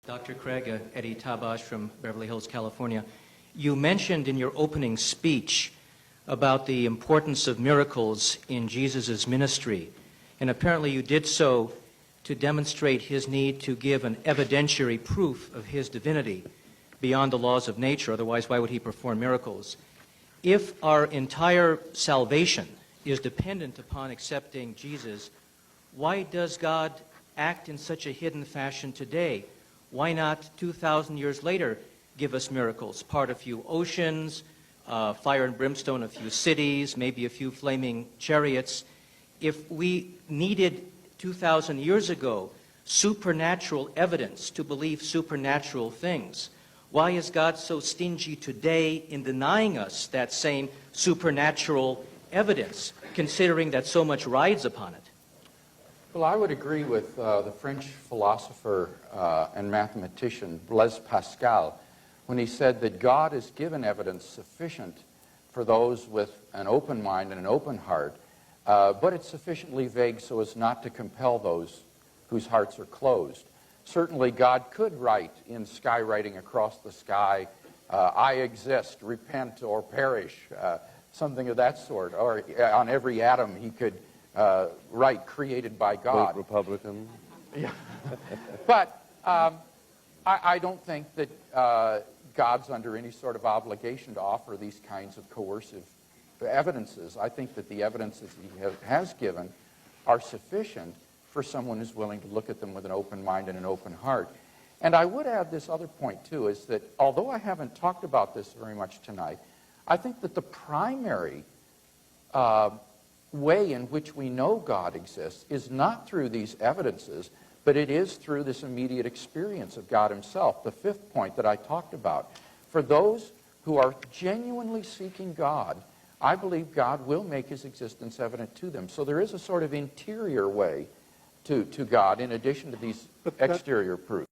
Dr. Craig, Eddie Tabash from Beverly Hills, California. You mentioned in your opening speech about the importance of miracles in Jesus' ministry, and apparently you did so to demonstrate his need to give an evidentiary proof of his divinity beyond the laws of nature. Otherwise, why would he perform miracles? If our entire salvation is dependent upon accepting Jesus, why does God act in such a hidden fashion today? Why not 2,000 years later give us miracles? Part a few oceans, fire and brimstone a few cities, maybe a few flaming chariots. If we needed 2,000 years ago supernatural evidence to believe supernatural things, why is God so stingy today in denying us that same supernatural evidence, considering that so much rides upon it? Well, I would agree with the French philosopher and mathematician Blaise Pascal when he said that God has given evidence sufficient for those with an open mind and an open heart, but it's sufficiently vague so as not to compel those whose hearts are closed. Certainly, God could write in skywriting across the sky, I exist, repent or perish, something of that sort. Or on every atom he could write, created by God. Vote Republican. Yeah. But I don't think that God's under any sort of obligation to offer these kinds of coercive evidences. I think that the evidences he has given are sufficient for someone who's willing to look at them with an open mind and an open heart. And I would add this other point, too, is that although I haven't talked about this very much tonight, I think that the primary way in which we know God exists is not through these evidences, but it is through this immediate experience of God himself, the fifth point that I talked about. For those who are genuinely seeking God, I believe God will make his existence evident to them. So there is a sort of interior way to God in addition to these exterior proofs.